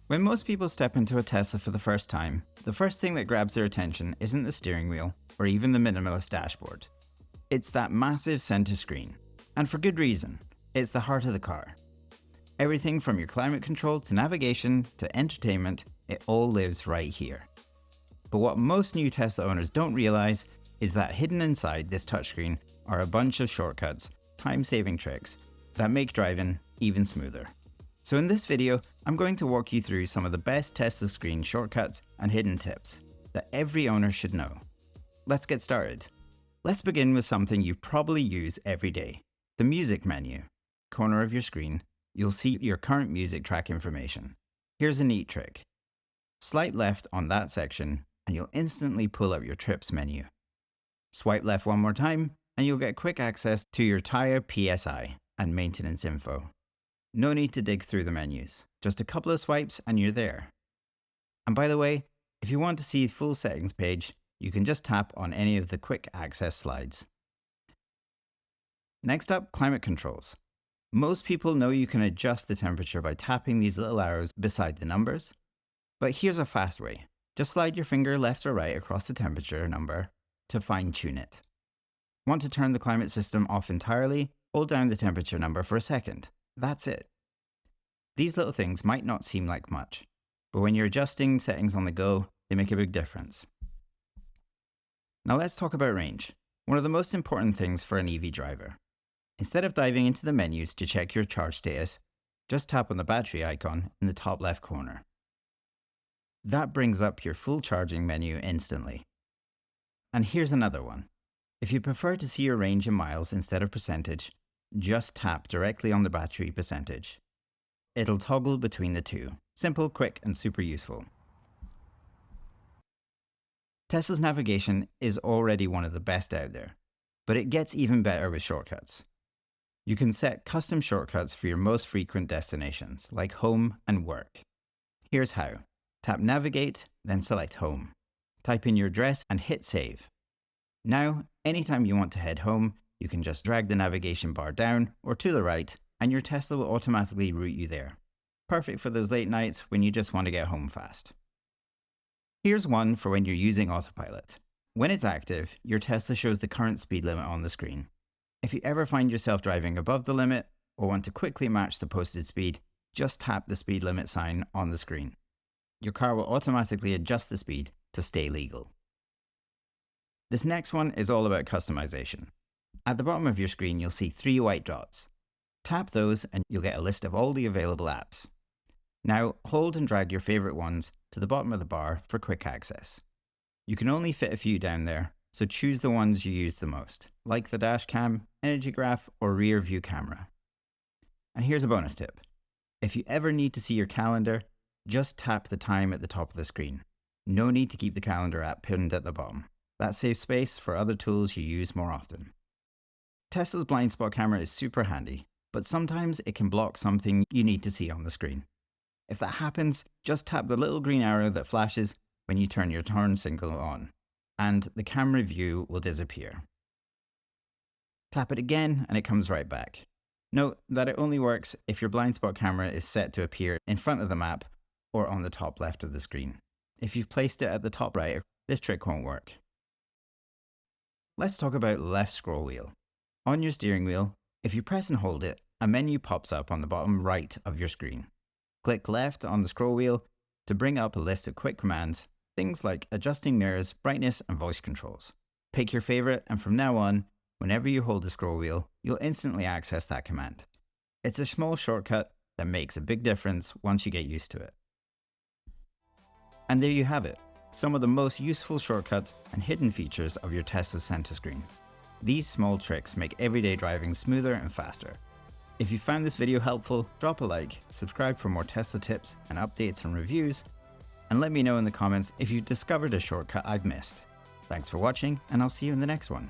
When most people step into a Tesla for the first time, the first thing that grabs their attention isn't the steering wheel or even the minimalist dashboard. It's that massive center screen. And for good reason. It's the heart of the car. Everything from your climate control to navigation to entertainment, it all lives right here. But what most new Tesla owners don't realize is that hidden inside this touchscreen are a bunch of shortcuts, time-saving tricks that make driving even smoother. So in this video, I'm going to walk you through some of the best Tesla screen shortcuts and hidden tips that every owner should know. Let's get started. Let's begin with something you probably use every day, the music menu. Corner of your screen, you'll see your current music track information. Here's a neat trick. Swipe left on that section and you'll instantly pull up your trips menu. Swipe left one more time and you'll get quick access to your tire PSI and maintenance info. No need to dig through the menus. Just a couple of swipes and you're there. And by the way, if you want to see the full settings page, you can just tap on any of the quick access slides. Next up, climate controls. Most people know you can adjust the temperature by tapping these little arrows beside the numbers. But here's a fast way. Just slide your finger left or right across the temperature number to fine-tune it. Want to turn the climate system off entirely? Hold down the temperature number for a second. That's it. These little things might not seem like much, but when you're adjusting settings on the go, they make a big difference. Now let's talk about range, one of the most important things for an EV driver. Instead of diving into the menus to check your charge status, just tap on the battery icon in the top left corner. That brings up your full charging menu instantly. And here's another one. If you prefer to see your range in miles instead of percentage, just tap directly on the battery percentage. It'll toggle between the two. Simple, quick, and super useful. Tesla's navigation is already one of the best out there, but it gets even better with shortcuts. You can set custom shortcuts for your most frequent destinations, like home and work. Here's how. Tap Navigate, then select Home. Type in your address and hit Save. Now, anytime you want to head home, you can just drag the navigation bar down or to the right, and your Tesla will automatically route you there. Perfect for those late nights when you just want to get home fast. Here's one for when you're using Autopilot. When it's active, your Tesla shows the current speed limit on the screen. If you ever find yourself driving above the limit or want to quickly match the posted speed, just tap the speed limit sign on the screen. Your car will automatically adjust the speed to stay legal. This next one is all about customization. At the bottom of your screen, you'll see 3 white dots. Tap those and you'll get a list of all the available apps. Now, hold and drag your favorite ones to the bottom of the bar for quick access. You can only fit a few down there, so choose the ones you use the most, like the dash cam, energy graph, or rear view camera. And here's a bonus tip. If you ever need to see your calendar, just tap the time at the top of the screen. No need to keep the calendar app pinned at the bottom. That saves space for other tools you use more often. Tesla's blind spot camera is super handy, but sometimes it can block something you need to see on the screen. If that happens, just tap the little green arrow that flashes when you turn your turn signal on, and the camera view will disappear. Tap it again and it comes right back. Note that it only works if your blind spot camera is set to appear in front of the map or on the top left of the screen. If you've placed it at the top right, this trick won't work. Let's talk about left scroll wheel. On your steering wheel, if you press and hold it, a menu pops up on the bottom right of your screen. Click left on the scroll wheel to bring up a list of quick commands, things like adjusting mirrors, brightness, and voice controls. Pick your favorite, and from now on, whenever you hold the scroll wheel, you'll instantly access that command. It's a small shortcut that makes a big difference once you get used to it. And there you have it, some of the most useful shortcuts and hidden features of your Tesla center screen. These small tricks make everyday driving smoother and faster. If you found this video helpful, drop a like, subscribe for more Tesla tips and updates and reviews, and let me know in the comments if you've discovered a shortcut I've missed. Thanks for watching, and I'll see you in the next one.